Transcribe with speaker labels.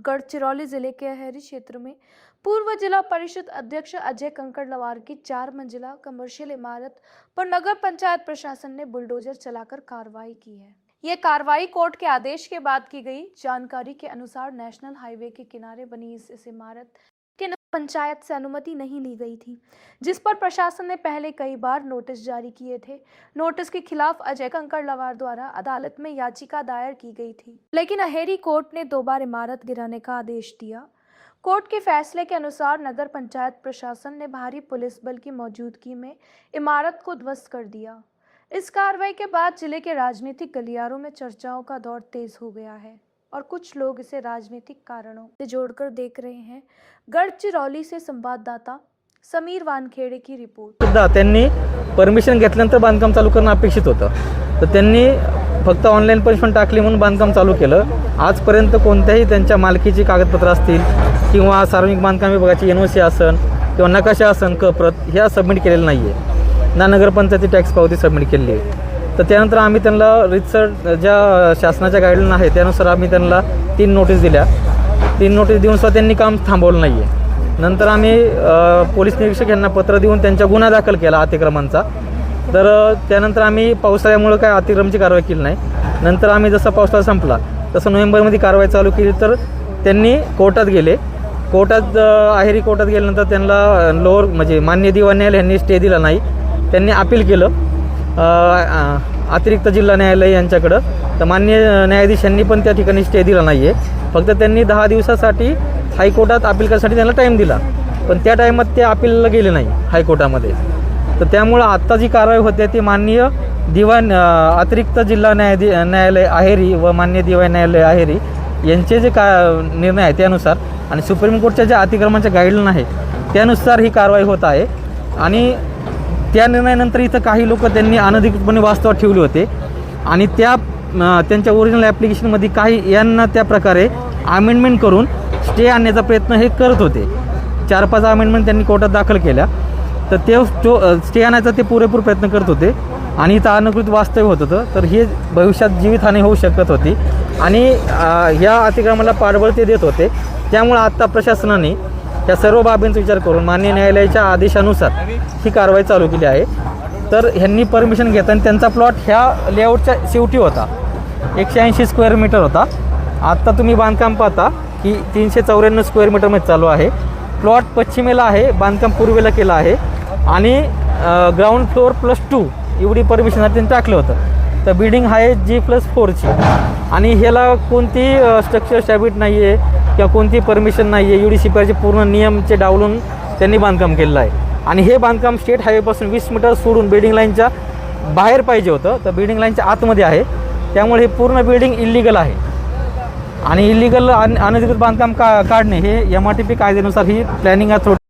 Speaker 1: गढ़चिरौली जिले के अहेरी क्षेत्र में पूर्व जिला परिषद अध्यक्ष अजय कंकड़लवार की 4 मंजिला कमर्शियल इमारत पर नगर पंचायत प्रशासन ने बुलडोजर चलाकर कार्रवाई की है। ये कार्रवाई कोर्ट के आदेश के बाद की गई। जानकारी के अनुसार नेशनल हाईवे के किनारे बनी इस इमारत के पंचायत से अनुमति नहीं ली गई थी, जिस पर प्रशासन ने पहले कई बार नोटिस जारी किए थे। नोटिस के खिलाफ अजय कंकड़लवार द्वारा अदालत में याचिका दायर की गई थी, लेकिन अहेरी कोर्ट ने 2 बार इमारत गिराने का आदेश दिया। कोर्ट के फैसले के अनुसार नगर पंचायत प्रशासन ने भारी पुलिस बल की मौजूदगी में इमारत को ध्वस्त कर दिया। इस कार्रवाई के बाद जिले के राजनीतिक गलियारों में चर्चाओं का दौर तेज हो गया है और कुछ लोग इसे राजनीतिक कारणों से जोड़कर देख रहे हैं। गढ़चिरौली से संवाददाता समीर वानखेड़े की रिपोर्ट।
Speaker 2: त्यांनी परमिशन घेतल्यानंतर बांधकाम चालू करणं अपेक्षित होतं, तर त्यांनी फक्त ऑनलाईन परमिशन टाकली म्हणून बांधकाम चालू केलं। आजपर्यंत कोणत्याही त्यांच्या मालकीची कागदपत्र असतील किंवा सार्वजनिक बांधकाम विभागाची एनओसी असन किंवा नकाशा असन प्रत ह्या सबमिट केलेलं नाही आहे ना, नगरपंचायती टॅक्स पावती सबमिट केली आहे। तर त्यानंतर आम्ही त्यांना रितसर ज्या शासनाच्या गाईडलाईन आहे त्यानुसार आम्ही त्यांना 3 नोटीस दिल्या। 3 नोटीस देऊन सुद्धा त्यांनी काम थांबवलं नाही आहे। नंतर आम्ही पोलीस निरीक्षक यांना पत्र देऊन त्यांचा गुन्हा दाखल केला अतिक्रमणचा। तर त्यानंतर आम्ही पावसाळ्यामुळे काय अतिक्रमणची कारवाई केली नाही। नंतर आम्ही जसा पावसाळा संपला तसं नोव्हेंबरमध्ये कारवाई चालू केली। तर त्यांनी कोर्टात गेले। कोर्टात अहेरी कोर्टात गेल्यानंतर त्यांना लोअर म्हणजे मान्य दिवाण न्यायालय यांनी स्टे दिला नाही। त्यांनी अपील केलं अतिरिक्त जिल्हा न्यायालय यांच्याकडं। तर मान्य न्यायाधीशांनी पण त्या ठिकाणी स्टे दिला नाही आहे। फक्त त्यांनी 10 दिवसासाठी हायकोर्टात अपील करण्यासाठी त्यांना टाईम दिला, पण त्या टाईमात ते अपीलला गेले नाही हायकोर्टामध्ये। तर त्यामुळं आत्ता जी कारवाई होते ती माननीय दिवाण अतिरिक्त जिल्हा न्यायालय अहेरी व मान्य दिवाण न्यायालय अहेरी यांचे जे निर्णय आहे त्यानुसार आणि सुप्रीम कोर्टच्या ज्या अतिक्रमणाच्या गाईडलाईन आहे त्यानुसार ही कारवाई होत आहे। आणि त्या निर्णयानंतर इथं काही लोक त्यांनी अनधिकृतपणे वास्तवात ठेवले होते आणि त्यांच्या ओरिजिनल ॲप्लिकेशनमध्ये काही यांना त्या प्रकारे अमेंडमेंट करून स्टे आणण्याचा प्रयत्न हे करत होते। 4-5 अमेंडमेंट त्यांनी कोर्टात दाखल केल्या। तर ते स्टे आणायचा ते पुरेपूर प्रयत्न करत होते आणि इथं अनधिकृत वास्तव्य होत होतं। तर हे भविष्यात जीवितहानी होऊ शकत होती आणि ह्या अतिक्रमणाला पाठबळ ते देत होते। त्यामुळे आत्ता प्रशासनाने या सर्व बाबींचा विचार करून मान्य न्यायालयाच्या आदेशानुसार ही कारवाई चालू केली आहे। तर ह्यांनी परमिशन घेताना त्यांचा प्लॉट ह्या लेआउटच्या शेवटी होता, 180 स्क्वेअर मीटर होता। आत्ता तुम्ही बांधकाम पाहता की 394 स्क्वेअर मीटरमध्ये चालू आहे। प्लॉट पश्चिमेला आहे, बांधकाम पूर्वेला केलं आहे आणि ग्राउंड फ्लोअर +2 एवढी परमिशन त्यांनी टाकलं होतं। तर बिल्डिंग आहे G+4ची आणि ह्याला कोणती स्ट्रक्चर स्टॅबिट नाही आहे किंवा कोणती परमिशन नाही आहे। UDCPRचे पूर्ण नियमचे डावलून त्यांनी बांधकाम केलेलं आहे आणि हे बांधकाम स्टेट हायवेपासून 20 मीटर सोडून बिल्डिंग लाईनच्या बाहेर पाहिजे होतं, तर बिल्डिंग लाईनच्या आतमध्ये आहे। त्यामुळे हे पूर्ण बिल्डिंग इल्लीगल आहे आणि इल्लीगल अनधिकृत बांधकाम काढणे हे MRTP कायद्यानुसार ही प्लॅनिंग